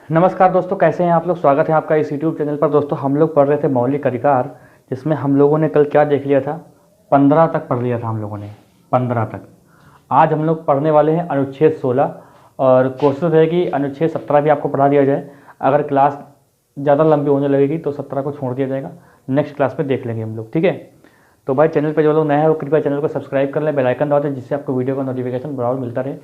नमस्कार दोस्तों, कैसे हैं आप लोग। स्वागत है आपका इस यूट्यूब चैनल पर। दोस्तों हम लोग पढ़ रहे थे मौलिक अधिकार, जिसमें हम लोगों ने कल क्या देख लिया था, 15 तक पढ़ लिया था हम लोगों ने, 15 तक। आज हम लोग पढ़ने वाले हैं अनुच्छेद 16 और कोशिश रहेगी अनुच्छेद 17 भी आपको पढ़ा दिया जाए। अगर क्लास ज़्यादा लंबी होने लगेगी तो 17 को छोड़ दिया जाएगा, नेक्स्ट क्लास में देख लेंगे हम लोग, ठीक है। तो भाई चैनल पर जो लोग नए हैं वो कृपया चैनल को सब्सक्राइब कर लें, बेल आइकन दबा दें, जिससे आपको वीडियो का नोटिफिकेशन बराबर मिलता रहे।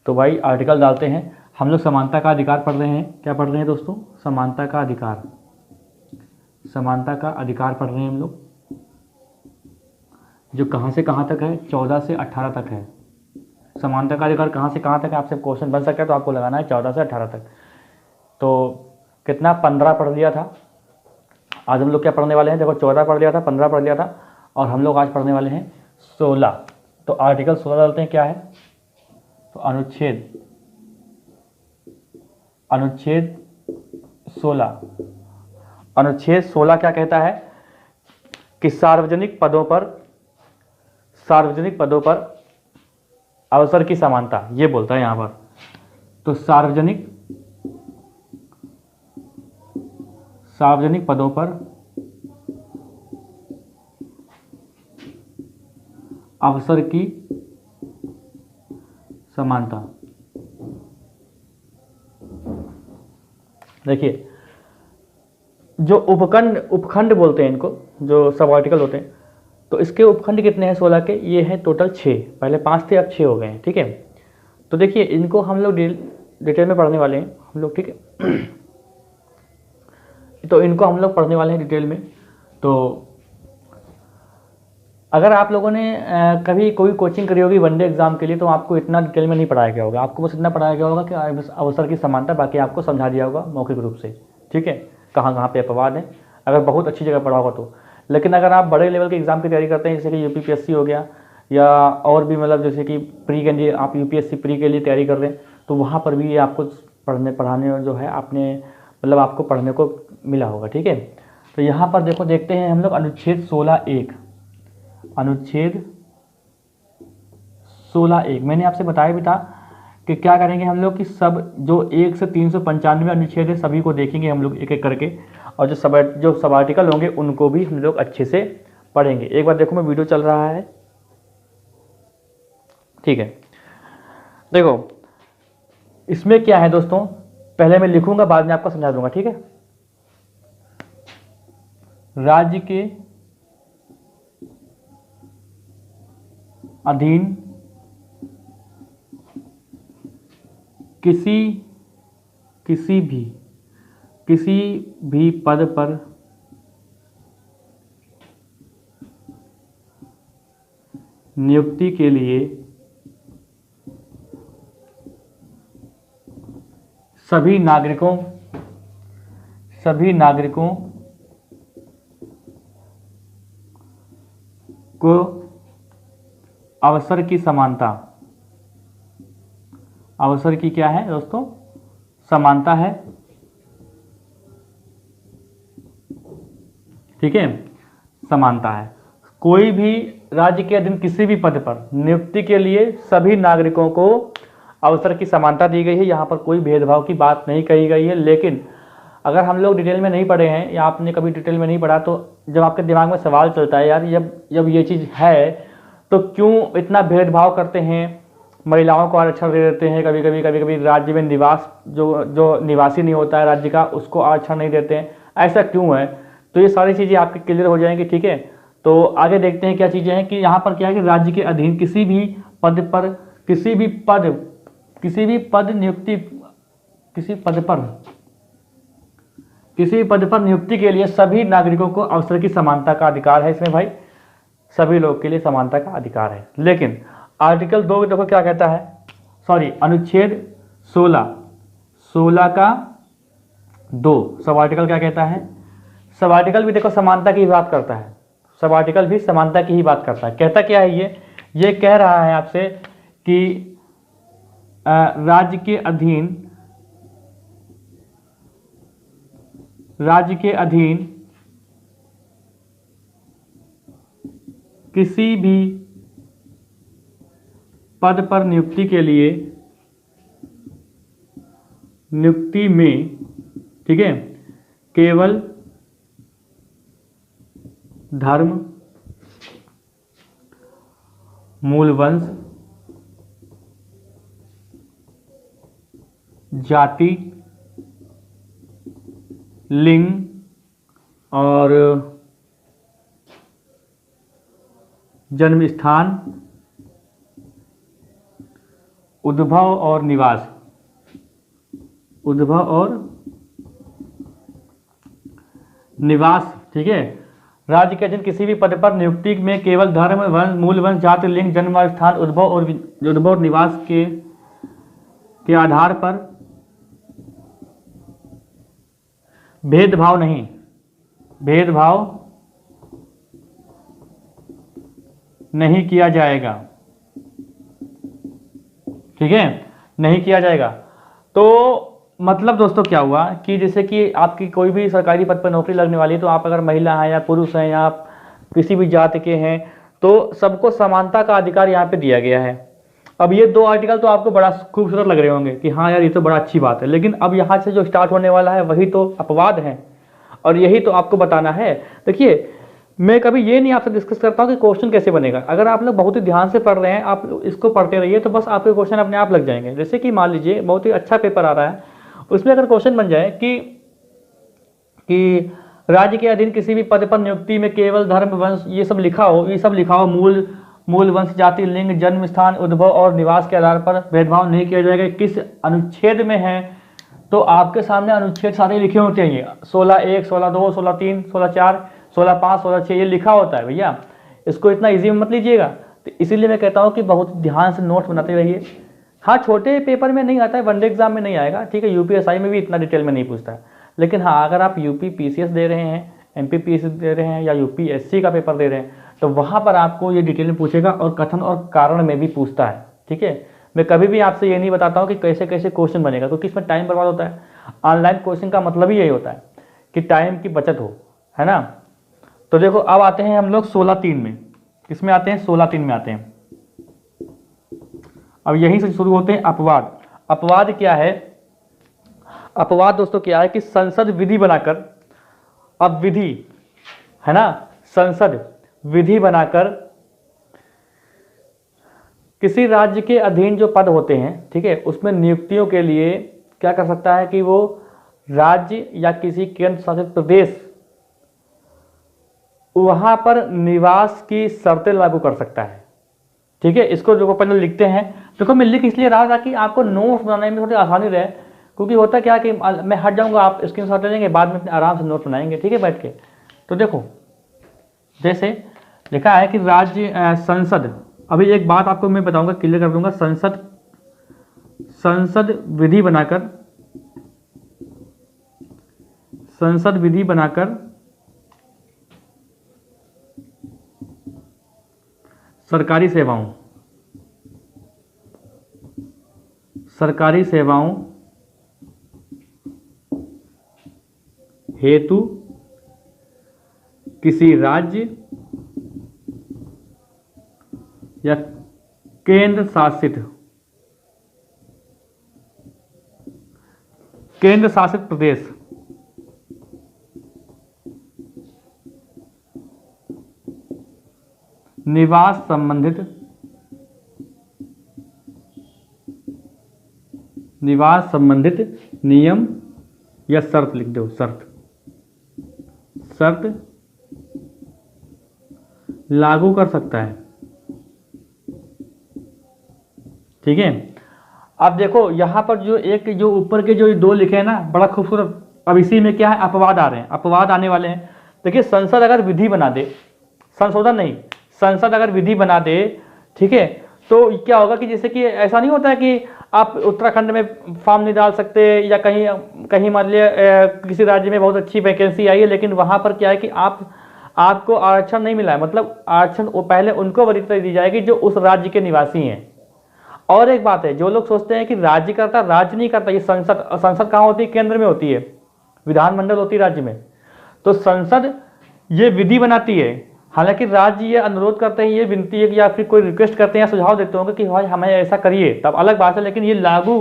तो भाई आर्टिकल डालते हैं। हम लोग समानता का अधिकार पढ़ रहे हैं। क्या पढ़ रहे हैं दोस्तों? समानता का अधिकार। समानता का अधिकार पढ़ रहे हैं हम लोग, जो कहाँ से कहाँ तक है, 14 से 18 तक है। समानता का अधिकार कहाँ से कहाँ तक है, आपसे क्वेश्चन बन सकता है, तो आपको लगाना है 14 से 18 तक। तो कितना, 15 पढ़ लिया था। आज हम लोग क्या पढ़ने वाले हैं? देखो 14 पढ़ लिया था, 15 पढ़ लिया था, और हम लोग आज पढ़ने वाले हैं 16। तो आर्टिकल 16 डालते हैं। क्या है? तो अनुच्छेद 16। अनुच्छेद 16 क्या कहता है कि सार्वजनिक पदों पर अवसर की समानता, ये बोलता है यहां पर। तो सार्वजनिक पदों पर अवसर की समानता। देखिए, जो उपखंड बोलते हैं इनको, जो सब आर्टिकल होते हैं, तो इसके उपखंड कितने हैं 16 के? ये हैं टोटल 6। पहले 5 थे, अब 6 हो गए हैं, ठीक है। तो देखिए, इनको हम लोग डिटेल में पढ़ने वाले हैं हम लोग, ठीक है। तो इनको हम लोग पढ़ने वाले हैं डिटेल में। तो अगर आप लोगों ने कभी कोई कोचिंग करी होगी वनडे एग्जाम के लिए, तो आपको इतना डिटेल में नहीं पढ़ाया गया होगा। आपको बस इतना पढ़ाया गया होगा कि अवसर की समानता, बाकी आपको समझा दिया होगा मौखिक रूप से, ठीक है, कहाँ कहाँ पे अपवाद है, अगर बहुत अच्छी जगह पढ़ा होगा तो। लेकिन अगर आप बड़े लेवल के एग्जाम की तैयारी करते हैं, जैसे कि यूपीपीएससी हो गया, या और भी मतलब जैसे कि प्री के लिए, आप यूपीएससी प्री के लिए तैयारी कर रहे हैं, तो वहाँ पर भी ये आपको पढ़ाने में जो है आपने मतलब आपको पढ़ने को मिला होगा, ठीक है। तो यहाँ पर देखो, देखते हैं हम लोग अनुच्छेद 16(1). अनुच्छेद 16(1) मैंने आपसे बताया भी था कि क्या करेंगे हम लोग कि सब जो 1 से 395 अनुच्छेद है सभी को देखेंगे हम लोग एक एक करके, और जो सब आर्टिकल होंगे उनको भी हम लोग अच्छे से पढ़ेंगे। एक बार देखो, मैं वीडियो चल रहा है, ठीक है। देखो इसमें क्या है दोस्तों, पहले मैं लिखूंगा, बाद में आपको समझा दूंगा, ठीक है। राज्य के अधीन किसी भी पद पर नियुक्ति के लिए सभी नागरिकों को अवसर की समानता। अवसर की क्या है दोस्तों? समानता है, ठीक है, समानता है। कोई भी राज्य के अधीन किसी भी पद पर नियुक्ति के लिए सभी नागरिकों को अवसर की समानता दी गई है। यहाँ पर कोई भेदभाव की बात नहीं कही गई है। लेकिन अगर हम लोग डिटेल में नहीं पढ़े हैं, या आपने कभी डिटेल में नहीं पढ़ा, तो जब आपके दिमाग में सवाल चलता है, यार जब ये चीज़ है तो क्यों इतना भेदभाव करते हैं, महिलाओं को आरक्षण दे देते हैं, कभी कभी राज्य में निवास जो निवासी नहीं होता है राज्य का, उसको आरक्षण नहीं देते हैं, ऐसा क्यों है? तो ये सारी चीज़ें आपके क्लियर हो जाएंगी, ठीक है। तो आगे देखते हैं क्या चीज़ें हैं कि यहाँ पर क्या है कि राज्य के अधीन किसी भी पद पर नियुक्ति के लिए सभी नागरिकों को अवसर की समानता का अधिकार है। इसमें भाई सभी लोग के लिए समानता का अधिकार है। लेकिन आर्टिकल 2 देखो क्या कहता है, अनुच्छेद 16 का 2 सब आर्टिकल क्या कहता है? सब आर्टिकल भी देखो समानता की बात करता है। सब आर्टिकल भी समानता की ही बात करता है। कहता क्या है ये कह रहा है आपसे कि राज्य के अधीन किसी भी पद पर नियुक्ति में ठीक है, केवल धर्म, मूल वंश, जाति, लिंग और जन्म स्थान, उद्भव और निवास, उद्भव और निवास, ठीक है। राज्य के अधीन किसी भी पद पर नियुक्ति में केवल धर्म, वंश, मूल वंश, जाति, लिंग, जन्म स्थान, उद्भव और निवास के आधार पर भेदभाव नहीं किया जाएगा, ठीक है, नहीं किया जाएगा। तो मतलब दोस्तों क्या हुआ कि जैसे कि आपकी कोई भी सरकारी पद पर नौकरी लगने वाली है, तो आप अगर महिला हैं या पुरुष हैं या आप किसी भी जाति के हैं, तो सबको समानता का अधिकार यहाँ पे दिया गया है। अब ये 2 आर्टिकल तो आपको बड़ा खूबसूरत लग रहे होंगे कि हाँ यार ये तो बड़ा अच्छी बात है, लेकिन अब यहाँ से जो स्टार्ट होने वाला है वही तो अपवाद है और यही तो आपको बताना है। देखिए, मैं कभी ये नहीं आपसे डिस्कस करता हूँ कि क्वेश्चन कैसे बनेगा। अगर आप लोग बहुत ही ध्यान से पढ़ रहे हैं, आप इसको पढ़ते रहिए, तो बस आपके क्वेश्चन अपने आप लग जाएंगे। जैसे कि मान लीजिए बहुत ही अच्छा पेपर आ रहा है, उसमें अगर क्वेश्चन बन जाए कि राज्य के अधीन किसी भी पद पर नियुक्ति में केवल धर्म, वंश, ये सब लिखा हो, मूल वंश, जाति, लिंग, जन्म स्थान, उद्भव और निवास के आधार पर भेदभाव नहीं किया जाएगा, किस अनुच्छेद में है, तो आपके सामने अनुच्छेद सारे लिखे होते हैं। ये 16(1), 16(2), 16(3), 16(4), 16(5), 16(6) ये लिखा होता है भैया, इसको इतना इजी में मत लीजिएगा। तो इसीलिए मैं कहता हूँ कि बहुत ध्यान से नोट्स बनाते रहिए। हाँ, छोटे पेपर में नहीं आता है, वनडे एग्जाम में नहीं आएगा, ठीक है, यूपीएसआई में भी इतना डिटेल में नहीं पूछता है। लेकिन हाँ, अगर आप यूपी पीसीएस दे रहे हैं, एमपी पीसीएस दे रहे हैं या यूपीएससी का पेपर दे रहे हैं, तो वहाँ पर आपको ये डिटेल में पूछेगा और कथन और कारण में भी पूछता है, ठीक है। मैं कभी भी आपसे ये नहीं बताता हूँ कि कैसे कैसे क्वेश्चन बनेगा, क्योंकि इसमें टाइम बर्बाद होता है। ऑनलाइन क्वेश्चन का मतलब ही यही होता है कि टाइम की बचत हो, है ना। तो देखो, अब आते हैं हम लोग 16(3) में। किसमें आते हैं? 16(3) में आते हैं। अब यहीं से शुरू होते हैं अपवाद। अपवाद क्या है? अपवाद दोस्तों क्या है कि संसद विधि बनाकर, अब विधि है ना, संसद विधि बनाकर किसी राज्य के अधीन जो पद होते हैं, ठीक है, उसमें नियुक्तियों के लिए क्या कर सकता है कि वो राज्य या किसी केंद्र शासित प्रदेश वहां पर निवास की शर्तें लागू कर सकता है, ठीक है। इसको जो पहले लिखते हैं, देखो मैं लिख इसलिए रहा था कि आपको नोट्स बनाने में थोड़ी आसानी रहे, क्योंकि होता क्या कि मैं हट जाऊंगा, आप स्क्रीनशॉट ले लेंगे, बाद में अपने आराम से नोट बनाएंगे, ठीक है, बैठ के। तो देखो, जैसे लिखा है कि राज्य संसद, अभी एक बात आपको मैं बताऊंगा, क्लियर कर दूंगा, संसद विधि बनाकर सरकारी सेवाओं हेतु किसी राज्य या केंद्र शासित प्रदेश निवास संबंधित नियम या शर्त लिख दो, शर्त लागू कर सकता है, ठीक है। अब देखो यहाँ पर जो ऊपर के जो 2 लिखे हैं ना, बड़ा खूबसूरत। अब इसी में क्या है, अपवाद आ रहे हैं, अपवाद आने वाले हैं। देखिए, संसद अगर विधि बना दे, संशोधन नहीं, संसद अगर विधि बना दे, ठीक है, तो क्या होगा कि जैसे कि ऐसा नहीं होता है कि आप उत्तराखंड में फॉर्म नहीं डाल सकते, या कहीं मान लिया किसी राज्य में बहुत अच्छी वैकेंसी आई है, लेकिन वहां पर क्या है कि आपको आरक्षण नहीं मिला है, मतलब आरक्षण पहले उनको वरीयता दी जाएगी जो उस राज्य के निवासी हैं। और एक बात है, जो लोग सोचते हैं कि राज्य करता, राज्य नहीं करता, ये संसद कहाँ होती है? केंद्र में होती है, विधानमंडल होती है राज्य में। तो संसद ये विधि बनाती है, हालांकि राज्य ये अनुरोध करते हैं, ये विनती है या फिर कोई रिक्वेस्ट करते हैं या सुझाव देते होंगे कि भाई हमें ऐसा करिए, तब अलग बात है, लेकिन ये लागू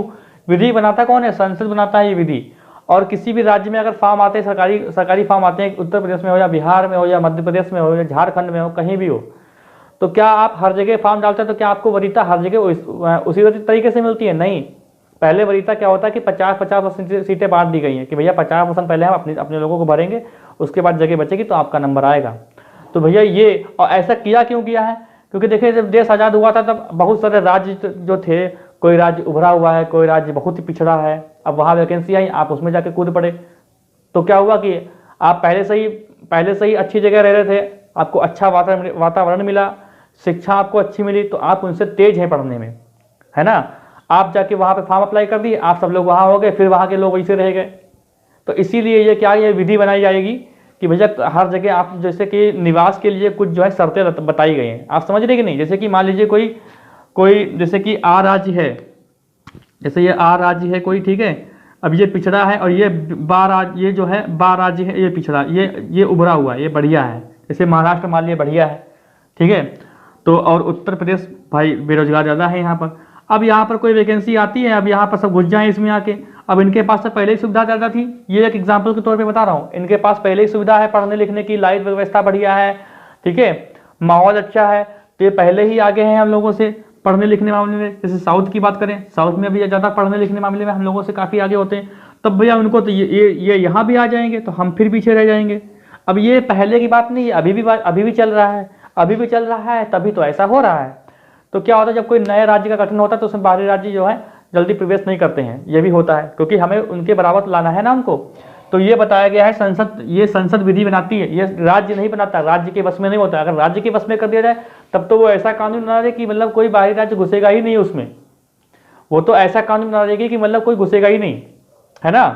विधि बनाता कौन है? संसद बनाता है ये विधि। और किसी भी राज्य में अगर फॉर्म आते हैं, सरकारी फॉर्म आते हैं, उत्तर प्रदेश में हो या बिहार में हो या मध्य प्रदेश में हो या झारखंड में हो, कहीं भी हो, तो क्या आप हर जगह फॉर्म डालते हैं तो क्या आपको वरीयता हर जगह उसी तरीके से मिलती है? नहीं। पहले वरीयता क्या होता है कि 50-50% सीटें बांट दी गई हैं कि भैया 50% पहले हम अपने लोगों को भरेंगे, उसके बाद जगह बचेगी तो आपका नंबर आएगा। तो भैया ये, और ऐसा क्यों किया है? क्योंकि देखिए जब देश आज़ाद हुआ था तब बहुत सारे राज्य जो थे, कोई राज्य उभरा हुआ है, कोई राज्य बहुत ही पिछड़ा है, अब वहाँ वैकेंसी आई, आप उसमें जाके कूद पड़े। तो क्या हुआ कि आप पहले से ही अच्छी जगह रह रहे थे, आपको अच्छा वातावरण मिला, शिक्षा आपको अच्छी मिली, तो आप उनसे तेज हैं पढ़ने में, है ना। आप जाके वहाँ पे फॉर्म अप्लाई कर दिए, आप सब लोग वहाँ हो गए, फिर वहाँ के लोग वैसे रह गए। तो इसीलिए ये विधि बनाई जाएगी कि भैया हर जगह आप, जैसे कि निवास के लिए कुछ जो है शर्तें बताई गई हैं, आप समझ रहे कि नहीं। जैसे कि मान लीजिए कोई जैसे कि आ राज्य है, जैसे ये आ राज्य है कोई, ठीक है, अब ये पिछड़ा है और ये ये जो है बा राज्य है, ये पिछड़ा, ये उभरा हुआ है, ये बढ़िया है। जैसे महाराष्ट्र मान लिया बढ़िया है, ठीक है, तो और उत्तर प्रदेश भाई बेरोजगार ज़्यादा है यहाँ पर। अब यहाँ पर कोई वैकेंसी आती है, अब यहाँ पर सब घुस जाएं इसमें आके। अब इनके पास तो पहले ही सुविधा ज़्यादा थी, ये एक एग्जाम्पल के तौर पे बता रहा हूँ, इनके पास पहले ही सुविधा है पढ़ने लिखने की, लाइट व्यवस्था बढ़िया है, ठीक है, माहौल अच्छा है, तो ये पहले ही आगे हैं हम लोगों से पढ़ने लिखने मामले में। जैसे साउथ की बात करें, साउथ में भी ज़्यादा पढ़ने लिखने मामले में हम लोगों से काफ़ी आगे होते हैं, तब भैया उनको तो ये यहाँ भी आ जाएंगे तो हम फिर पीछे रह जाएंगे। अब ये पहले की बात नहीं है, अभी भी चल रहा है, तभी तो ऐसा हो रहा है। तो क्या होता है, जब कोई नए राज्य का गठन होता है तो उसमें बाहरी राज्य जो है जल्दी प्रवेश नहीं करते हैं, ये भी होता है, क्योंकि हमें उनके बराबर लाना है ना उनको। तो ये बताया गया है, संसद विधि बनाती है, ये राज्य नहीं बनाता, राज्य के बस में नहीं होता। अगर राज्य के बस में कर दिया जाए तब तो वो ऐसा कानून बना दे कि मतलब कोई बाहरी राज्य घुसेगा ही नहीं उसमें, वो तो ऐसा कानून बना देगी कि मतलब कोई घुसेगा ही नहीं, है ना।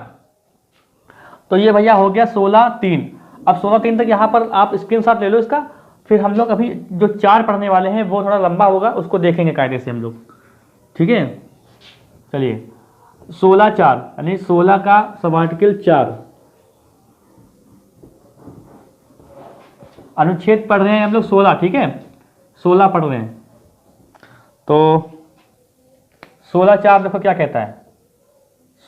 तो ये भैया हो गया 16/3। अब 16/3 तक यहाँ पर आप स्क्रीनशॉट ले लो इसका, फिर हम लोग अभी जो 4 पढ़ने वाले हैं वो थोड़ा लंबा होगा, उसको देखेंगे कायदे से हम लोग, ठीक है। चलिए 16/4 यानी 16 का सब आर्टिकल 4 अनुच्छेद पढ़ रहे हैं हम लोग 16, ठीक है, 16 पढ़ रहे हैं। तो 16/4 देखो क्या कहता है,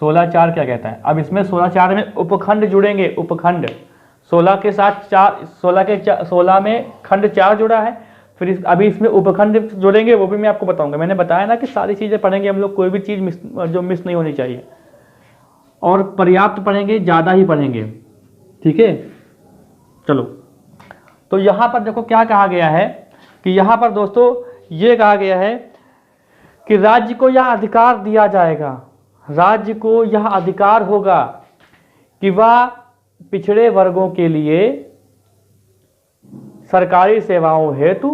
16/4 क्या कहता है। अब इसमें 16/4 में उपखंड जुड़ेंगे, उपखंड 16 के साथ 16 में खंड 4 जुड़ा है, फिर अभी इसमें उपखंड जोड़ेंगे, वो भी मैं आपको बताऊंगा। मैंने बताया ना कि सारी चीज़ें पढ़ेंगे हम लोग, कोई भी चीज़ मिस नहीं होनी चाहिए, और पर्याप्त पढ़ेंगे, ज़्यादा ही पढ़ेंगे, ठीक है। चलो, तो यहाँ पर देखो क्या कहा गया है कि यहाँ पर दोस्तों ये कहा गया है कि राज्य को यह अधिकार दिया जाएगा, राज्य को यह अधिकार होगा कि वह पिछड़े वर्गों के लिए सरकारी सेवाओं हेतु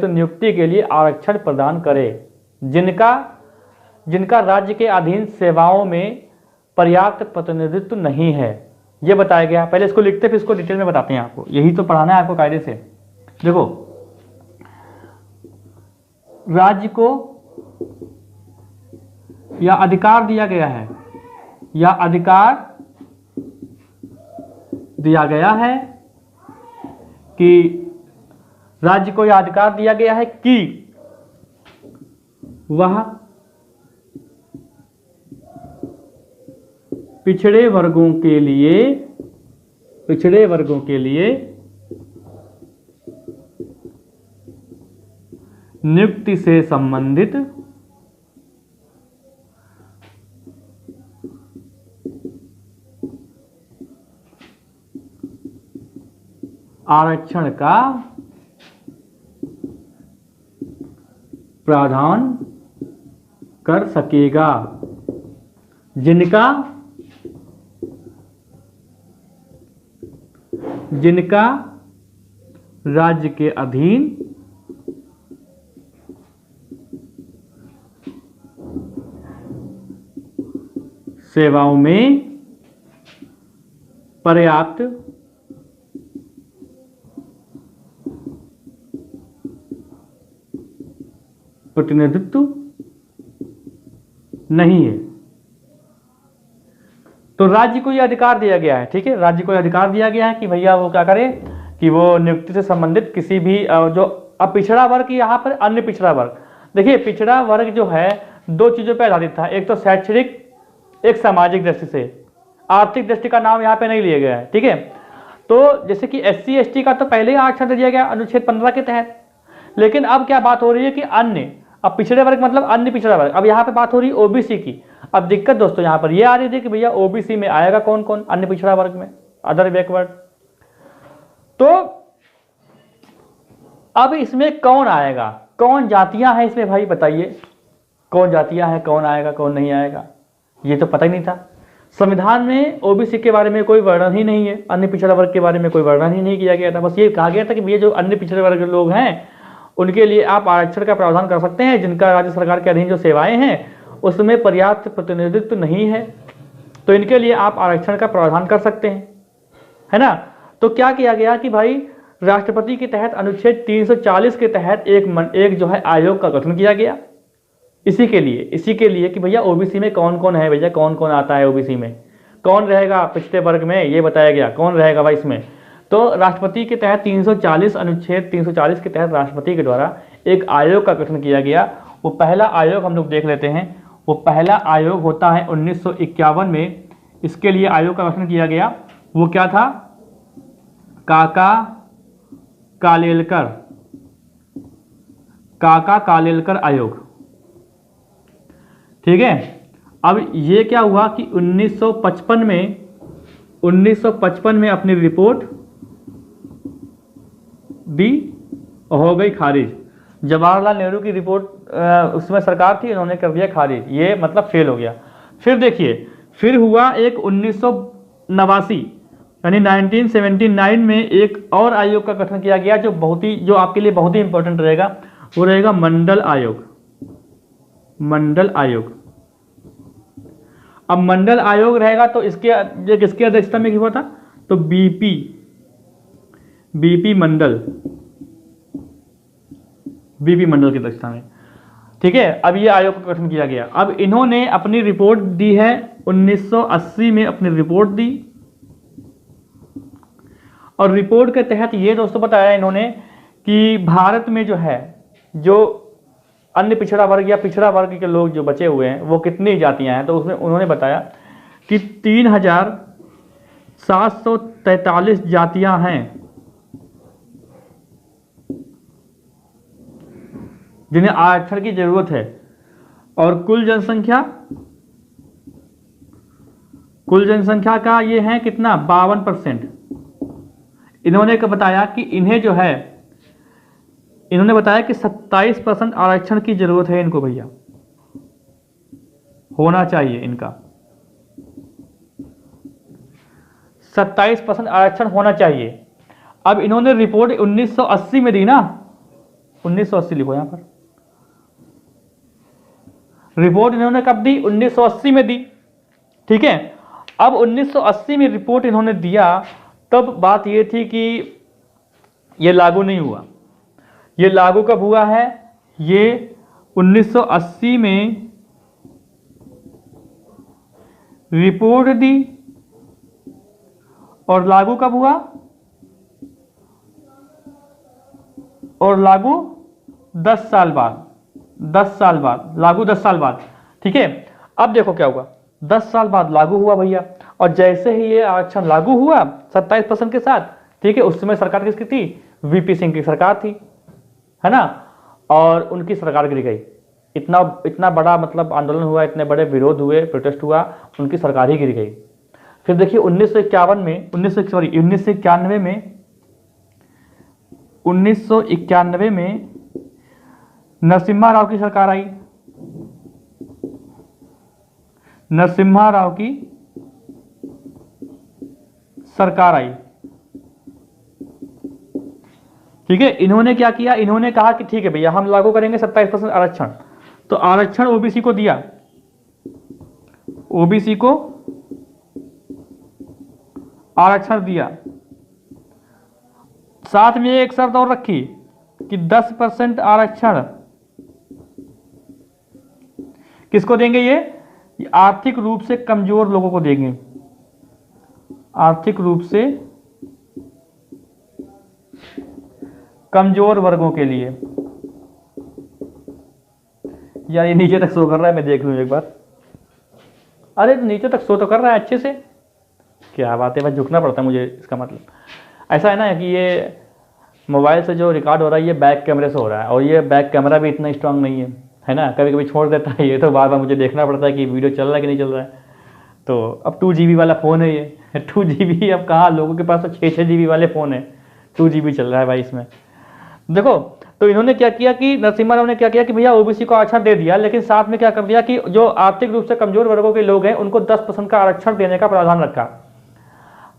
नियुक्ति के लिए आरक्षण प्रदान करे, जिनका राज्य के अधीन सेवाओं में पर्याप्त प्रतिनिधित्व नहीं है। यह बताया गया। पहले इसको लिखते फिर इसको डिटेल में बताते हैं आपको, यही तो पढ़ाना है आपको कायदे से। देखो, राज्य को यह अधिकार दिया गया है, यह अधिकार दिया गया है कि राज्य को यह अधिकार दिया गया है कि वह पिछड़े वर्गों के लिए नियुक्ति से संबंधित आरक्षण का प्रावधान कर सकेगा, जिनका राज्य के अधीन सेवाओं में पर्याप्त प्रतिनिधित्व नहीं है। तो राज्य को यह अधिकार दिया गया है, ठीक है, राज्य को यह अधिकार दिया गया है कि भैया वो क्या करे कि वो नियुक्ति से संबंधित किसी भी जो अब पिछड़ा वर्ग, यहाँ पर अन्य पिछड़ा वर्ग, देखिए पिछड़ा वर्ग जो है दो चीज़ों पर आधारित था, एक तो शैक्षणिक, एक सामाजिक दृष्टि से। आर्थिक दृष्टि का नाम यहाँ पे नहीं लिया गया है, ठीक है। तो जैसे कि SC ST का तो पहले ही आरक्षण दिया गया अनुच्छेद 15 के तहत, लेकिन अब क्या बात हो रही है कि अन्य, अब पिछड़े वर्ग मतलब अन्य पिछड़ा वर्ग, अब यहाँ पे बात हो रही है OBC की। अब दिक्कत दोस्तों यहाँ पर ये आ रही थी कि भैया OBC में आएगा कौन कौन, अन्य पिछड़ा वर्ग में, अदर बैकवर्ड। तो अब इसमें कौन आएगा, कौन जातियां हैं इसमें, भाई बताइए कौन जातियां हैं, कौन आएगा कौन नहीं आएगा, ये तो पता ही नहीं था। संविधान में OBC के बारे में कोई वर्णन ही नहीं है, अन्य पिछड़ा वर्ग के बारे में कोई वर्णन ही नहीं किया गया था। बस ये कहा गया था कि ये जो अन्य पिछड़े वर्ग के लोग हैं उनके लिए आप आरक्षण का प्रावधान कर सकते हैं, जिनका राज्य सरकार के अधीन जो सेवाएं हैं उसमें पर्याप्त प्रतिनिधित्व नहीं है, तो इनके लिए आप आरक्षण का प्रावधान कर सकते हैं, है ना। तो क्या किया गया कि भाई राष्ट्रपति के तहत अनुच्छेद 340 के तहत एक जो है आयोग का गठन किया गया इसी के लिए कि भैया OBC में कौन कौन है, भैया कौन कौन आता है OBC में, कौन रहेगा पिछड़े वर्ग में, ये बताया गया कौन रहेगा भाई इसमें। तो राष्ट्रपति के तहत अनुच्छेद 340 के तहत राष्ट्रपति के द्वारा एक आयोग का गठन किया गया। वो पहला आयोग हम लोग देख लेते हैं। वो पहला आयोग होता है 1951 में, इसके लिए आयोग का गठन किया गया। वो क्या था, काका कालेलकर आयोग, ठीक है। अब ये क्या हुआ कि 1955 में अपनी रिपोर्ट दी, हो गई खारिज। जवाहरलाल नेहरू की रिपोर्ट उसमें सरकार थी, इन्होंने कर दिया खारिज, ये मतलब फेल हो गया। फिर देखिए, फिर हुआ एक 1989 यानी 1979 में एक और आयोग का गठन किया गया, जो आपके लिए बहुत ही इंपॉर्टेंट रहेगा, वो रहेगा मंडल आयोग। अब मंडल आयोग रहेगा तो किसकी अध्यक्षता में हुआ था, तो बीपी मंडल की अध्यक्षता में, ठीक है। अब ये आयोग का गठन किया गया। अब इन्होंने अपनी रिपोर्ट दी है 1980 में, अपनी रिपोर्ट दी, और रिपोर्ट के तहत ये दोस्तों बताया इन्होंने कि भारत में जो है, जो अन्य पिछड़ा वर्ग या पिछड़ा वर्ग के लोग जो बचे हुए हैं वो कितनी जातियां हैं, तो उसमें उन्होंने बताया कि 3743 जातियां हैं जिन्हें आरक्षण की जरूरत है। और कुल जनसंख्या का ये है कितना, 52%। इन्होंने बताया कि इन्होंने बताया कि 27% आरक्षण की जरूरत है इनको, भैया होना चाहिए इनका 27% आरक्षण होना चाहिए। अब इन्होंने रिपोर्ट 1980 में दी ना, 1980 लिखो यहां पर, रिपोर्ट इन्होंने कब दी, 1980 में दी, ठीक है। अब 1980 में रिपोर्ट इन्होंने दिया, तब बात ये थी कि ये लागू नहीं हुआ। ये लागू कब हुआ है, ये 1980 में रिपोर्ट दी और लागू कब हुआ, और लागू 10 साल बाद, लागू 10 साल बाद, ठीक है। अब देखो क्या हुआ, 10 साल बाद लागू हुआ भैया, और जैसे ही ये आरक्षण लागू हुआ 27% के साथ, ठीक है, उस समय सरकार किसकी थी, VP सिंह की सरकार थी, है ना। और उनकी सरकार गिर गई। इतना बड़ा मतलब आंदोलन हुआ, इतने बड़े विरोध हुए, प्रोटेस्ट हुआ, उनकी सरकार ही गिर गई। फिर देखिए 1991 में नरसिम्हा राव की सरकार आई। नरसिम्हा राव की सरकार आई, ठीक है। इन्होंने क्या किया, इन्होंने कहा कि ठीक है भैया हम लागू करेंगे 27% आरक्षण। तो आरक्षण OBC को दिया, OBC को आरक्षण दिया। साथ में एक शर्त और रखी कि 10% आरक्षण किसको देंगे, ये आर्थिक रूप से कमजोर लोगों को देंगे, आर्थिक रूप से कमजोर वर्गों के लिए यार ये नीचे तक शो कर रहा है, मैं देख लूँ एक बार। अरे तो नीचे तक शो तो कर रहा है अच्छे से, क्या बात है भाई, झुकना पड़ता है मुझे। इसका मतलब ऐसा है ना कि ये मोबाइल से जो रिकॉर्ड हो रहा है ये बैक कैमरे से हो रहा है, और ये बैक कैमरा भी इतना स्ट्रांग नहीं है ना, कभी कभी छोड़ देता है ये, तो बार बार मुझे देखना पड़ता है कि वीडियो चल रहा है कि नहीं चल रहा है। तो अब 2 GB वाला फ़ोन है ये 2 GB, अब कहाँ लोगों के पास तो 6 GB वाले फ़ोन है, 2 GB चल रहा है भाई इसमें। देखो तो इन्होंने क्या किया कि नरसिम्हा राव ने क्या किया कि भैया ओबीसी को आरक्षण दे दिया, लेकिन साथ में क्या कर दिया कि जो आर्थिक रूप से कमजोर वर्गों के लोग हैं उनको 10% का आरक्षण देने का प्रावधान रखा।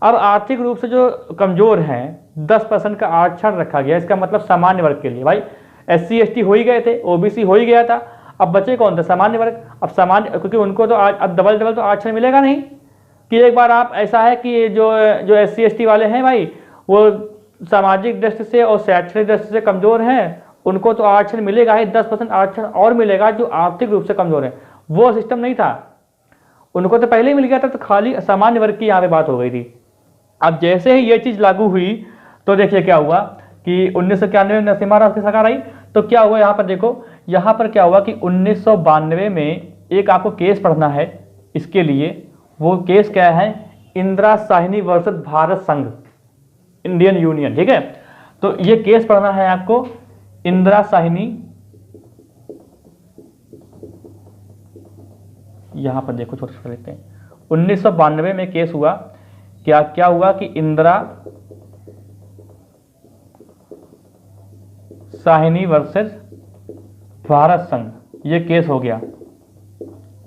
अब आर्थिक रूप से जो कमजोर हैं 10% का आरक्षण रखा गया, इसका मतलब सामान्य वर्ग के लिए। भाई SC ST हो ही गए थे, ओबीसी हो ही गया था, अब बचे कौन थे? सामान्य वर्ग। अब सामान्य, क्योंकि उनको तो आज अब डबल तो आरक्षण मिलेगा नहीं कि एक बार आप, ऐसा है कि जो SC ST वाले हैं भाई वो सामाजिक दृष्टि से और शैक्षणिक दृष्टि से कमजोर हैं, उनको तो आरक्षण मिलेगा ही, 10% आरक्षण और मिलेगा। जो आर्थिक रूप से कमजोर है वो सिस्टम नहीं था, उनको तो पहले ही मिल गया था, तो खाली सामान्य वर्ग की यहाँ पे बात हो गई थी। अब जैसे ही ये चीज लागू हुई तो देखिए क्या हुआ कि 1991 में नरसिम्हा राव की सरकार आई, तो क्या हुआ यहाँ पर देखो, यहाँ पर क्या हुआ कि 1992 में एक आपको केस पढ़ना है इसके लिए। वो केस क्या है? इंदिरा साहनी वर्सेस भारत संघ, इंडियन यूनियन, ठीक है। तो ये केस पढ़ना है आपको, इंदिरा साहनी, यहां पर देखो छोटा छोटा लिखते हैं। 1992 में केस हुआ, क्या हुआ कि इंदिरा साहनी वर्सेस भारत संघ, ये केस हो गया,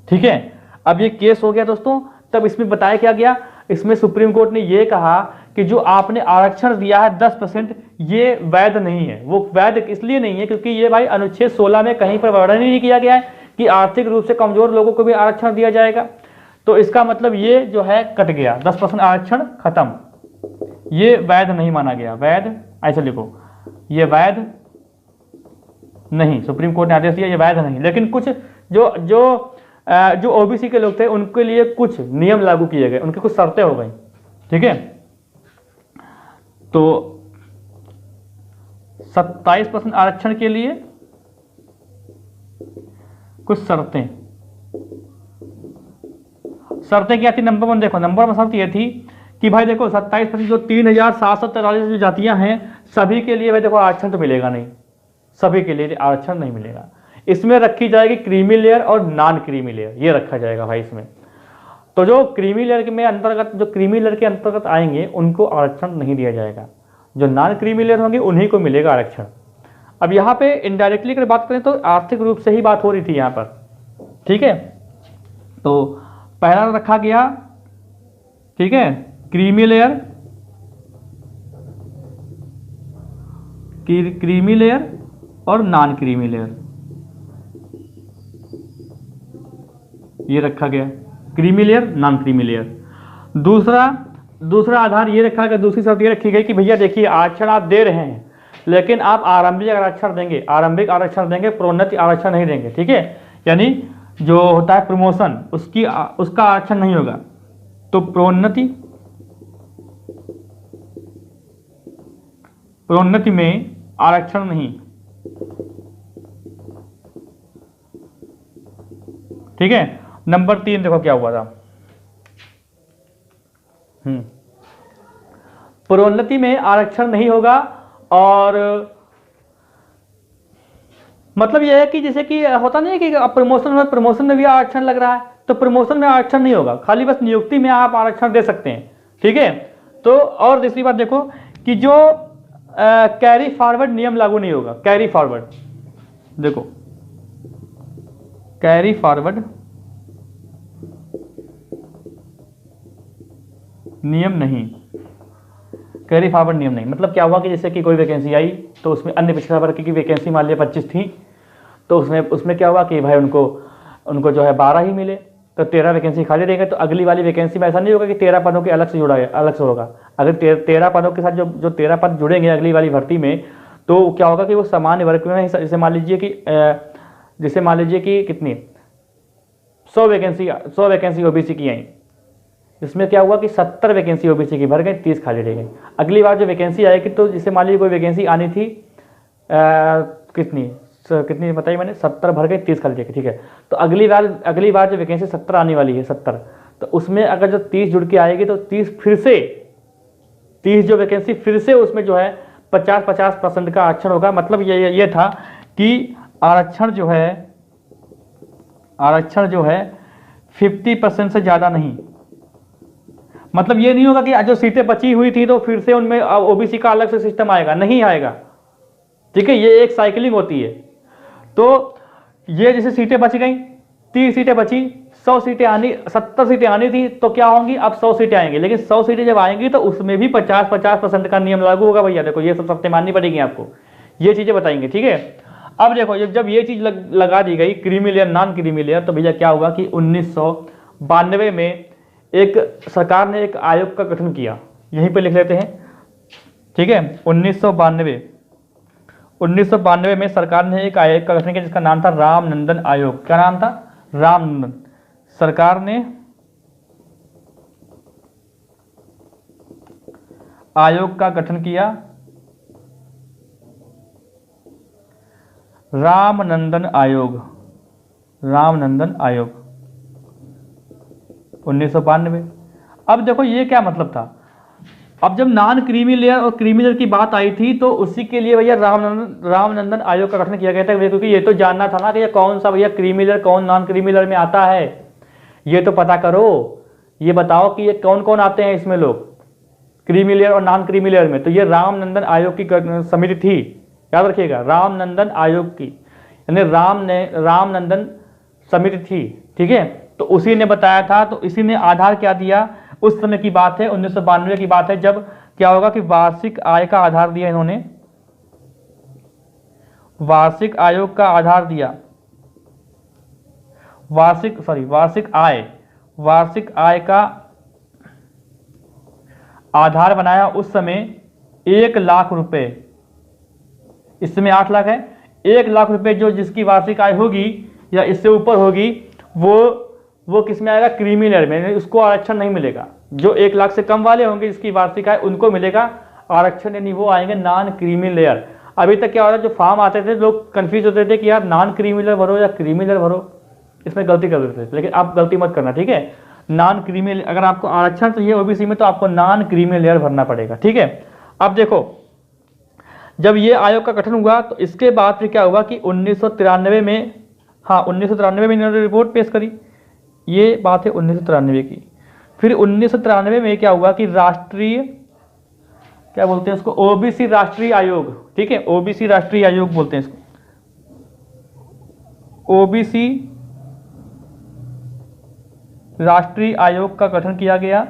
ठीक है। अब ये केस हो गया दोस्तों, तब इसमें बताया क्या गया, इसमें सुप्रीम कोर्ट ने ये कहा कि जो आपने आरक्षण दिया है 10%, ये वैध नहीं है। वो वैध इसलिए नहीं है क्योंकि ये भाई अनुच्छेद 16 में कहीं पर वर्णन ही नहीं किया गया है कि आर्थिक रूप से कमजोर लोगों को भी आरक्षण दिया जाएगा। तो इसका मतलब ये जो है कट गया, 10% आरक्षण खत्म, ये वैध नहीं माना गया। वैध ऐसे लिखो, ये वैध नहीं, सुप्रीम कोर्ट ने आदेश दिया ये वैध नहीं। लेकिन कुछ जो ओबीसी के लोग थे उनके लिए कुछ नियम लागू किए गए, उनकी कुछ शर्तें हो गई, ठीक है। तो 27% आरक्षण के लिए कुछ शर्तें क्या थी? नंबर 1 देखो, नंबर 1 शर्त ये थी कि भाई देखो 27% जो 3743 जो जातियां हैं सभी के लिए भाई देखो आरक्षण तो मिलेगा नहीं, सभी के लिए आरक्षण नहीं मिलेगा। इसमें रखी जाएगी क्रीमी लेयर और नॉन क्रीमी लेयर, ये रखा जाएगा भाई इसमें। तो जो क्रीमी लेयर में अंतर्गत, जो क्रीमी लेयर के अंतर्गत आएंगे उनको आरक्षण नहीं दिया जाएगा, जो नॉन क्रीमी लेयर होंगे उन्हीं को मिलेगा आरक्षण। अब यहाँ पे इनडायरेक्टली अगर बात करें तो आर्थिक रूप से ही बात हो रही थी यहाँ पर, ठीक है। तो पहला रखा गया, ठीक है, क्रीमी लेयर, क्रीमी लेयर और नॉन क्रीमी लेयर, ये रखा गया, creamy layer non creamy layer. दूसरा आधार ये रखा गया, दूसरी शर्त ये रखी गई कि भैया देखिए आरक्षण आप दे रहे हैं लेकिन आप आरंभिक आरक्षण देंगे, प्रोन्नति आरक्षण नहीं देंगे, ठीक है। यानी जो होता है प्रमोशन, उसका आरक्षण नहीं होगा। तो प्रोन्नति में आरक्षण नहीं, ठीक है। नंबर 3 देखो क्या हुआ था, प्रोन्नति में आरक्षण नहीं होगा, और मतलब यह है कि जैसे कि होता नहीं है कि प्रमोशन में भी आरक्षण लग रहा है, तो प्रमोशन में आरक्षण नहीं होगा, खाली बस नियुक्ति में आप आरक्षण दे सकते हैं, ठीक है। तो और दूसरी बात देखो कि जो कैरी फॉरवर्ड नियम लागू नहीं होगा। कैरी फॉरवर्ड देखो, कैरी फॉरवर्ड नियम नहीं, कैरी फॉरवर्ड नियम नहीं। मतलब क्या हुआ कि जैसे कि कोई वैकेंसी आई तो उसमें अन्य पिछड़ा वर्ग की वैकेंसी मान लिया 25 थी, तो उसमें क्या हुआ कि भाई उनको जो है 12 ही मिले, तो 13 वैकेंसी खाली रहेंगे। तो अगली वाली वैकेंसी में ऐसा नहीं होगा कि 13 पदों के अलग से होगा। अगर 13 पदों के साथ जो 13 पद जुड़ेंगे अगली वाली भर्ती में, तो क्या होगा कि वो सामान्य वर्ग में, जैसे मान लीजिए कि कितनी 100 वैकेंसी ओबीसी की आई, इसमें क्या हुआ कि 70 वैकेंसी ओबीसी की भर गई, 30 खाली रह गई। अगली बार जो वैकेंसी आएगी तो जैसे मान लीजिए कोई वैकेंसी आनी थी कितनी कितनी बताई मैंने, 70 भर गए, 30 खाली जगह, ठीक है। तो अगली बार जो वैकेंसी 70 आने वाली है, 70, तो उसमें अगर जो 30 जुड़ के आएगी तो 30 जो वैकेंसी फिर से उसमें जो है 50% का आरक्षण होगा। मतलब ये था कि आरक्षण जो है 50% से ज़्यादा नहीं। मतलब ये नहीं होगा कि जो सीटें बची हुई थी तो फिर से उनमें ओबीसी का अलग से सिस्टम आएगा, नहीं आएगा, ठीक है। ये एक साइकिलिंग होती है। तो ये जैसे सीटें बच गई, 30 सीटें बची, 100 सीटें आनी, 70 सीटें आनी थी, तो क्या होंगी, अब 100 सीटें आएंगी। लेकिन 100 सीटें जब आएंगी तो उसमें भी 50% का नियम लागू होगा भैया। देखो ये सब शर्तें माननी पड़ेगी आपको, ये चीजें बताएंगे, ठीक है। अब देखो जब ये चीज लगा दी गई, creamy layer non creamy layer, तो भैया क्या हुआ कि 1992 में एक सरकार ने एक आयोग का गठन किया। यहीं पे लिख लेते हैं, ठीक है। 1992 में सरकार ने एक आयोग का गठन किया जिसका नाम था रामनंदन आयोग। क्या नाम था, रामनंदन। सरकार ने आयोग का गठन किया, रामनंदन आयोग, 1992। अब देखो ये क्या मतलब था। अब जब नॉन क्रीमी लेयर और क्रीमी लेयर की बात आई थी तो उसी के लिए भैया रामनंदन आयोग का गठन किया गया था, क्योंकि ये तो जानना था ना कि ये कौन सा भैया क्रीमी लेयर कौन नॉन क्रीमी लेयर में आता है, ये तो पता करो। ये बताओ कि ये कौन कौन आते हैं इसमें लोग, क्रीमी लेयर और नॉन क्रीमी लेयर में। तो ये रामनंदन आयोग की समिति थी, याद रखिएगा, रामनंदन आयोग की, यानी रामनंदन समिति थी, ठीक है। तो उसी ने बताया था। तो इसी ने आधार क्या दिया, उस समय की बात है, 1992 की बात है, जब क्या होगा कि वार्षिक आय का आधार दिया इन्होंने, वार्षिक आयोग का आधार दिया, वार्षिक आय का आधार बनाया। उस समय 1 लाख रुपए, इस समय 8 लाख है, 1 लाख रुपए जो जिसकी वार्षिक आय होगी या इससे ऊपर होगी वो किस में आएगा, क्रीमी लेयर में। उसको आरक्षण नहीं मिलेगा। जो 1 लाख से कम वाले होंगे जिसकी वार्षिक आय, उनको मिलेगा आरक्षण, यानी वो आएंगे नॉन क्रीमी लेयर। अभी तक क्या हो रहा है, जो फॉर्म आते थे लोग कंफ्यूज होते थे कि यार नॉन क्रीमी लेयर भरो या क्रीमी लेयर भरो, इसमें गलती कर देते थे। लेकिन आप गलती मत करना, ठीक है। नॉन क्रीमी, अगर आपको आरक्षण चाहिए ओबीसी में तो आपको नॉन क्रीमी लेयर भरना पड़ेगा, ठीक है। अब देखो जब ये आयोग का गठन हुआ तो इसके बाद फिर क्या हुआ कि 1993 में, हाँ 1993 में इन्होंने रिपोर्ट पेश करी। ये बात है 1993 की। फिर 1993 में क्या हुआ कि राष्ट्रीय, क्या बोलते हैं उसको, ओबीसी राष्ट्रीय आयोग, ठीक है, ओबीसी राष्ट्रीय आयोग बोलते हैं इसको, ओबीसी राष्ट्रीय आयोग का गठन किया गया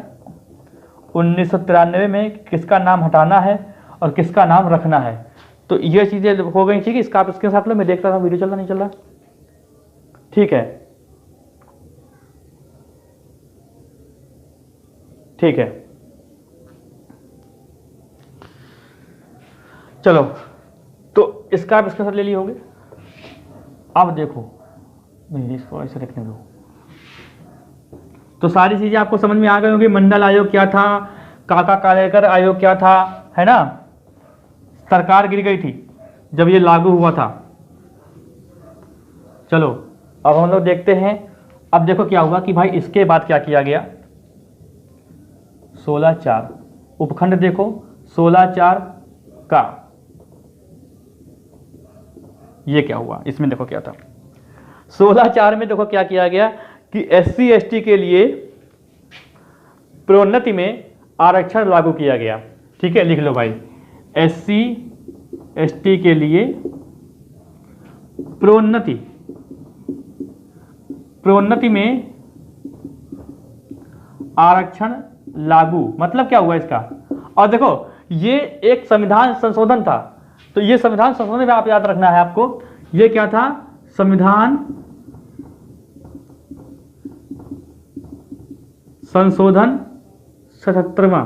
1993 में। किसका नाम हटाना है और किसका नाम रखना है, तो ये चीजें हो गई, ठीक है। इसका आप इसके साथ लो, मैं देख रहा था वीडियो चल रहा नहीं चल रहा, ठीक है, ठीक है। चलो तो इसका आप इसके साथ ले लिए होंगे। अब देखो इसको ऐसे रखने दो, तो सारी चीजें आपको समझ में आ गई होंगी। मंडल आयोग क्या था, काका कालेकर आयोग क्या था, है ना। सरकार गिर गई थी जब ये लागू हुआ था। चलो अब हम लोग देखते हैं। अब देखो क्या हुआ कि भाई इसके बाद क्या किया गया, 16/4 उपखंड, देखो 16/4 का ये क्या हुआ, इसमें देखो क्या था। 16/4 में देखो क्या किया गया कि SC ST के लिए प्रोन्नति में आरक्षण लागू किया गया, ठीक है। लिख लो भाई, SC ST के लिए प्रोन्नति में आरक्षण लागू। मतलब क्या हुआ इसका, और देखो ये एक संविधान संशोधन था। तो ये संविधान संशोधन में आप याद रखना है आपको, ये क्या था, संविधान संशोधन 77वां,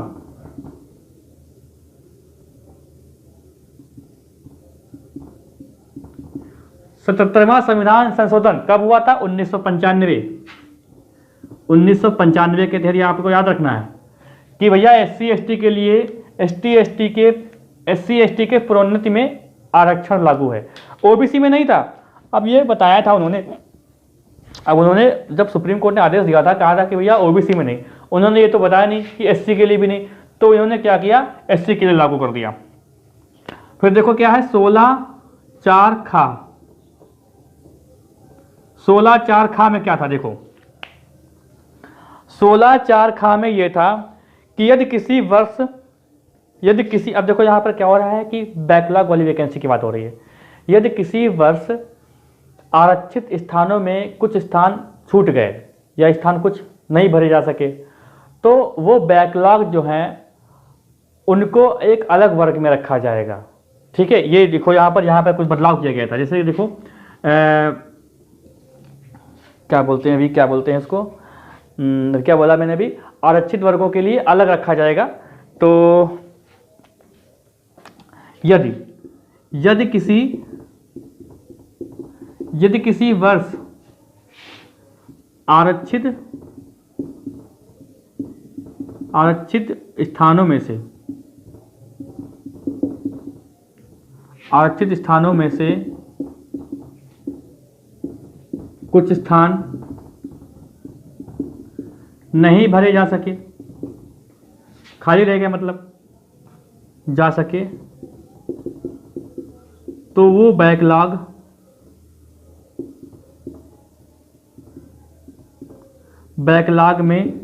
संविधान संशोधन कब हुआ था, 1995 के तहत। आपको याद रखना है कि भैया SC ST के लिए SC ST के प्रोन्नति में आरक्षण लागू है। ओबीसी में नहीं था। अब ये बताया था उन्होंने, अब उन्होंने जब सुप्रीम कोर्ट ने आदेश दिया था, कहा था कि भैया ओबीसी में नहीं, उन्होंने ये तो बताया नहीं कि एससी के लिए भी नहीं, तो इन्होंने क्या किया, एससी के लिए लागू कर दिया। फिर देखो क्या है 16(4) खा। 16(4) खा में क्या था, देखो 16(4) खा में ये था कि यदि किसी वर्ष, यदि किसी, अब देखो यहां पर क्या हो रहा है कि बैकलॉग वाली वैकेंसी की बात हो रही है। यदि किसी वर्ष आरक्षित स्थानों में कुछ स्थान छूट गए या स्थान कुछ नहीं भरे जा सके, तो वो बैकलॉग जो हैं उनको एक अलग वर्ग में रखा जाएगा। ठीक है, ये देखो यहाँ पर कुछ बदलाव किया गया था। जैसे देखो क्या बोलते हैं अभी, क्या बोलते हैं इसको, क्या बोला मैंने अभी, आरक्षित वर्गों के लिए अलग रखा जाएगा। तो यदि किसी वर्ष आरक्षित स्थानों में से कुछ स्थान नहीं भरे जा सके, खाली रह गए मतलब जा सके, तो वो बैकलॉग में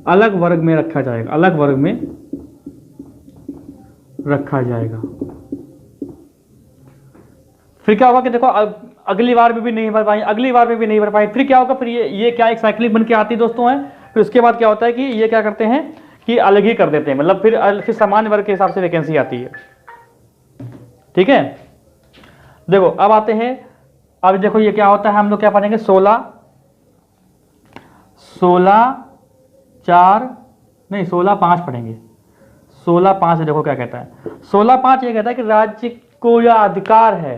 अलग वर्ग में रखा जाएगा, अलग वर्ग में रखा जाएगा। फिर क्या होगा कि देखो अगली बार में भी नहीं भर पाए, अगली बार में भी नहीं भर पाए, फिर क्या होगा, फिर ये क्या एक साइक्लिक बन के आती है दोस्तों है। फिर उसके बाद क्या होता है कि ये क्या करते हैं कि अलग ही कर देते हैं, मतलब फिर सामान्य वर्ग के हिसाब से वैकेंसी आती है। ठीक है, देखो अब आते हैं, अब देखो ये क्या होता है, हम लोग क्या पढ़ेंगे 16(5) पढ़ेंगे। 16(5) देखो क्या कहता है, 16(5) ये कहता है कि राज्य को यह अधिकार है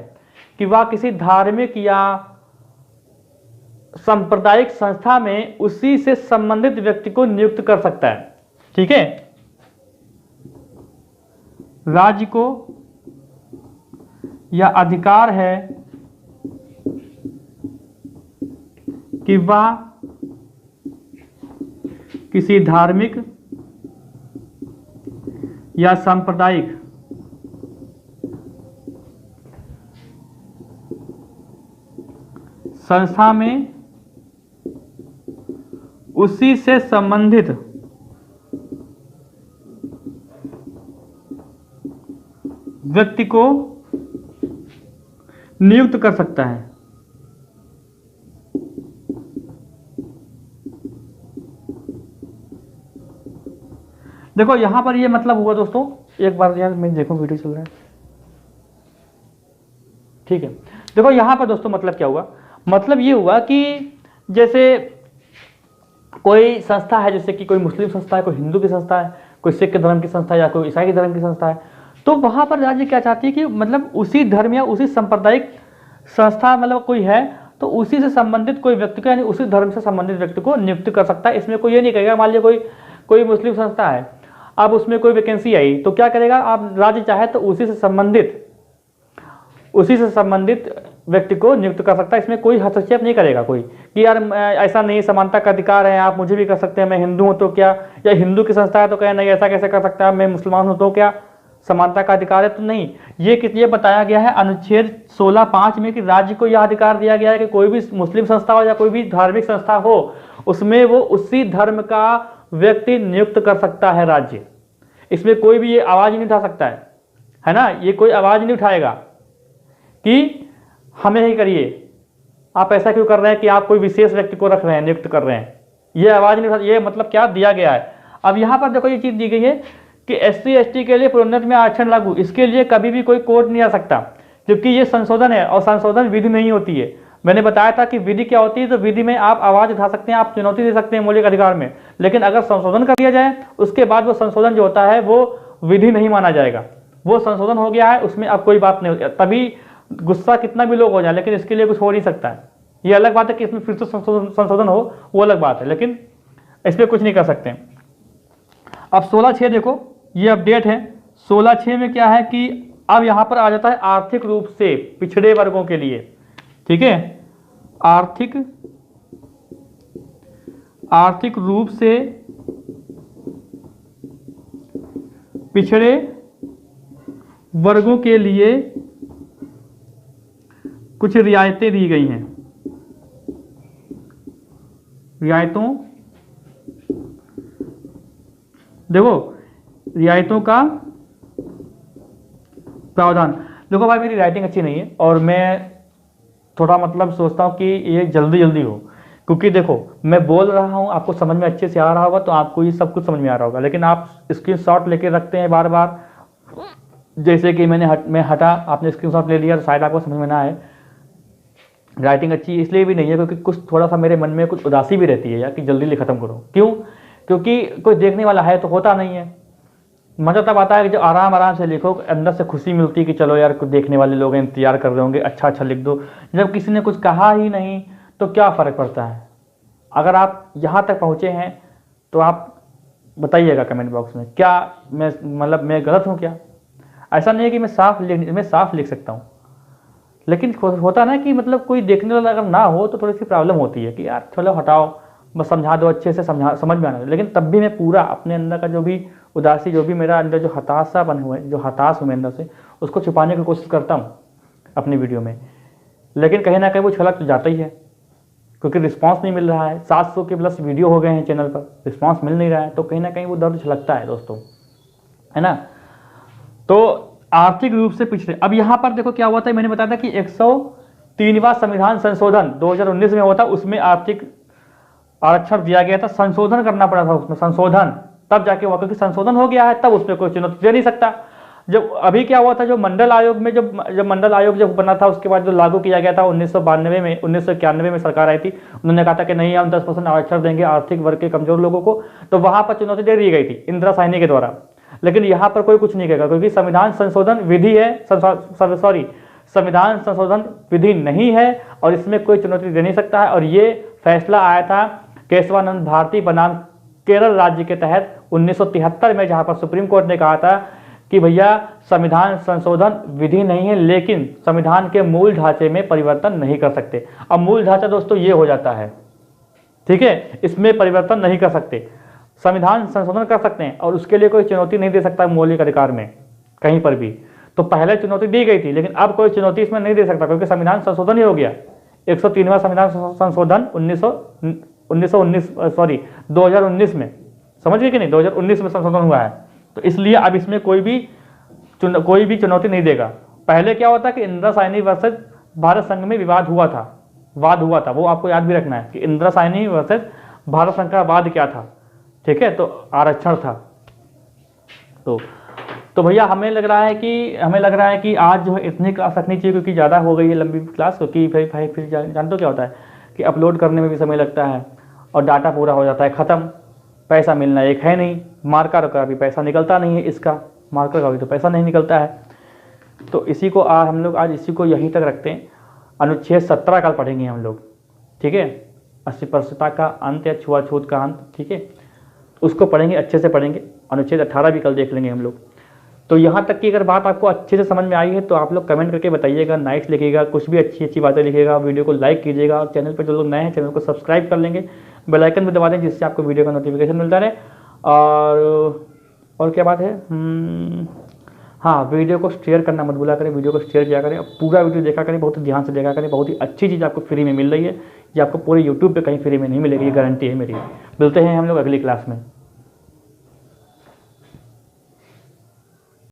कि वह किसी धार्मिक या सांप्रदायिक संस्था में उसी से संबंधित व्यक्ति को नियुक्त कर सकता है। ठीक है, राज्य को यह अधिकार है कि वह किसी धार्मिक या सांप्रदायिक संस्था में उसी से संबंधित व्यक्ति को नियुक्त कर सकता है। देखो यहां पर ये मतलब हुआ दोस्तों, एक बार यार मैं देखूं वीडियो चल रहा है। ठीक है, देखो यहां पर दोस्तों मतलब क्या हुआ, मतलब ये हुआ कि जैसे कोई संस्था है, जैसे कि कोई मुस्लिम संस्था है, कोई हिंदू की संस्था है, कोई सिख धर्म की संस्था है या कोई ईसाई धर्म की संस्था है, तो वहां पर राज्य क्या चाहती है कि मतलब उसी धर्म या उसी सांप्रदायिक संस्था मतलब कोई है तो उसी से संबंधित कोई व्यक्ति को, यानी उसी धर्म से संबंधित व्यक्ति को नियुक्त कर सकता है। इसमें कोई ये नहीं कहेगा, मान लीजिए कोई मुस्लिम संस्था है, अब उसमें कोई वैकेंसी आई तो क्या करेगा, आप राज्य चाहे तो उसी से संबंधित व्यक्ति को नियुक्त कर सकता है। इसमें कोई हस्तक्षेप नहीं करेगा कोई कि यार ऐसा नहीं, समानता का अधिकार है, आप मुझे भी कर सकते हैं, मैं हिंदू हूं तो क्या, या हिंदू की संस्था है तो क्या नहीं ऐसा कैसे कर सकता है, मैं मुसलमान हूं तो क्या समानता का अधिकार है, तो नहीं। ये बताया गया है अनुच्छेद 16(5) में कि राज्य को यह अधिकार दिया गया है कि कोई भी मुस्लिम संस्था हो या कोई भी धार्मिक संस्था हो, उसमें वो उसी धर्म का व्यक्ति नियुक्त कर सकता है राज्य। इसमें कोई भी ये आवाज नहीं उठा सकता है ना, ये कोई आवाज नहीं उठाएगा कि हमें ही करिए, आप ऐसा क्यों कर रहे हैं कि आप कोई विशेष व्यक्ति को रख रहे हैं, नियुक्त कर रहे हैं, ये आवाज नहीं उठा। ये मतलब क्या दिया गया है। अब यहां पर देखो ये चीज दी गई है कि SC ST के लिए प्रोन्नति में आरक्षण लागू, इसके लिए कभी भी कोई कोर्ट नहीं आ सकता, क्योंकि ये संशोधन है और संशोधन विधि नहीं होती है। मैंने बताया था कि विधि क्या होती है, तो विधि में आप आवाज उठा सकते हैं, आप चुनौती दे सकते हैं मौलिक अधिकार में, लेकिन अगर संशोधन कर दिया जाए उसके बाद वो संशोधन जो होता है वो विधि नहीं माना जाएगा, वो संशोधन हो गया है, उसमें अब कोई बात नहीं होती। तभी गुस्सा कितना भी लोग हो जाए, लेकिन इसके लिए कुछ हो नहीं सकता है। ये अलग बात है कि इसमें फिर से संशोधन हो, वो अलग बात है, लेकिन इसमें कुछ नहीं कर सकते। अब 16(6) देखो ये अपडेट है। 16(6) में क्या है कि अब यहाँ पर आ जाता है आर्थिक रूप से पिछड़े वर्गों के लिए, ठीक है, आर्थिक रूप से पिछड़े वर्गों के लिए कुछ रियायतें दी गई हैं। रियायतों, देखो रियायतों का प्रावधान। देखो भाई मेरी राइटिंग अच्छी नहीं है और मैं थोड़ा मतलब सोचता हूँ कि ये जल्दी जल्दी हो, क्योंकि देखो मैं बोल रहा हूँ आपको समझ में अच्छे से आ रहा होगा तो आपको ये सब कुछ समझ में आ रहा होगा, लेकिन आप स्क्रीनशॉट लेके रखते हैं बार बार, जैसे कि मैं हटा, आपने स्क्रीनशॉट ले लिया तो शायद आपको समझ में ना आए। राइटिंग अच्छी इसलिए भी नहीं है क्योंकि कुछ थोड़ा सा मेरे मन में कुछ उदासी भी रहती है यार कि जल्दी खत्म करो। क्यों? क्योंकि कोई देखने वाला है तो होता नहीं है। मज़ा तब आता है कि जब आराम आराम से लिखो, अंदर से खुशी मिलती है कि चलो यार कुछ देखने वाले लोग इंतजार कर रहे होंगे, अच्छा अच्छा लिख दो। जब किसी ने कुछ कहा ही नहीं तो क्या फ़र्क पड़ता है। अगर आप यहाँ तक पहुँचे हैं तो आप बताइएगा कमेंट बॉक्स में, क्या मैं गलत हूँ क्या? ऐसा नहीं है कि मैं साफ लिख सकता हूँ, लेकिन होता ना कि मतलब कोई देखने वाला अगर ना हो तो थोड़ी सी प्रॉब्लम होती है कि यार चलो हटाओ, बस समझा दो अच्छे से, समझ में आना। लेकिन तब भी मैं पूरा अपने अंदर का जो भी उदासी, जो भी मेरा अंदर जो हताशापन हुआ है, जो हताश हूँ मैं अंदर से, उसको छुपाने की कोशिश करता हूँ अपनी वीडियो में। लेकिन कहीं ना कहीं वो छलक तो जाता ही है, क्योंकि रिस्पांस नहीं मिल रहा है। 700 के प्लस वीडियो हो गए हैं चैनल पर, रिस्पांस मिल नहीं रहा है, तो कहीं ना कहीं वो दर्द छलकता है दोस्तों, है ना। तो आर्थिक रूप से पिछड़े, अब यहाँ पर देखो क्या हुआ था, मैंने बताया था कि 103वां संविधान संशोधन 2019 में हुआ था, उसमें आर्थिक आरक्षण दिया गया था। संशोधन करना पड़ा था उसमें, संशोधन तब जाके हुआ, क्योंकि संशोधन हो गया है तब उसमें कोई चुनौती दे नहीं सकता। जब अभी क्या हुआ था, जो मंडल आयोग में जब मंडल आयोग जब बना था, उसके बाद जो लागू किया गया था 1991 में सरकार आई थी, उन्होंने कहा था कि नहीं हम 10% आरक्षण देंगे आर्थिक वर्ग के कमजोर लोगों को, तो वहां पर चुनौती दे दी गई थी इंदिरा साहनी के द्वारा। लेकिन यहाँ पर कोई कुछ नहीं कहेगा, क्योंकि संविधान संशोधन विधि है, संविधान संशोधन विधि नहीं है और इसमें कोई चुनौती दे नहीं सकता है। और ये फैसला आया था केशवानंद भारती बनाम केरल राज्य के तहत 1973 में, जहां पर सुप्रीम कोर्ट ने कहा था कि भैया संविधान संशोधन विधि नहीं है, लेकिन संविधान के मूल ढांचे में परिवर्तन नहीं कर सकते। अब मूल ढांचा दोस्तों ये हो जाता है, ठीक है, इसमें परिवर्तन नहीं कर सकते। संविधान संशोधन कर सकते हैं और उसके लिए कोई चुनौती नहीं दे सकता मौलिक अधिकार में कहीं पर भी। तो पहले चुनौती दी गई थी, लेकिन अब कोई चुनौती इसमें नहीं दे सकता, क्योंकि संविधान संशोधन ही हो गया। 103वां संविधान संशोधन 2019 में, समझ गए कि नहीं, 2019 में संशोधन हुआ है। तो इसलिए अब इसमें कोई भी चुनौती नहीं देगा। पहले क्या होता कि इंदिरा साहनी वर्सेस भारत संघ में वाद हुआ था, वो आपको याद भी रखना है कि इंदिरा साहनी वर्सेस भारत संघ का वाद क्या था, ठीक है, तो आरक्षण था। तो भैया हमें लग रहा है कि आज जो है इतनी क्लास रखनी चाहिए, क्योंकि ज़्यादा हो गई है लंबी क्लास, क्योंकि फिर जानते हो क्या होता है कि अपलोड करने में भी समय लगता है और डाटा पूरा हो जाता है ख़त्म, पैसा मिलना एक है नहीं, मार्कर का भी पैसा निकलता नहीं है, इसका मार्कर का भी तो पैसा नहीं निकलता है। तो इसी को हम लोग आज इसी को यहीं तक रखते हैं। अनुच्छेद 17 कल पढ़ेंगे हम लोग, ठीक है, 80% का अंत या छुआछूत का अंत, ठीक है, उसको पढ़ेंगे, अच्छे से पढ़ेंगे। अनुच्छेद 18 भी कल देख लेंगे हम लोग। तो यहाँ तक की अगर बात आपको अच्छे से समझ में आई है तो आप लोग कमेंट करके बताइएगा, नाइट्स लिखिएगा, कुछ भी अच्छी बातें लिखिएगा, वीडियो को लाइक कीजिएगा और चैनल पर जो लोग नए हैं चैनल को सब्सक्राइब कर लेंगे, बेल आइकन भी दबा दें जिससे आपको वीडियो का नोटिफिकेशन मिलता रहे। और क्या बात है, हाँ, वीडियो को शेयर करना मत भूला करें, वीडियो को शेयर किया करें, पूरा वीडियो देखा करें, बहुत ध्यान से देखा करें। बहुत ही अच्छी चीज़ आपको फ्री में मिल रही है, ये आपको पूरे यूट्यूब पे कहीं फ्री में नहीं मिलेगी, ये गारंटी है मेरी। मिलते हैं हम लोग अगली क्लास में।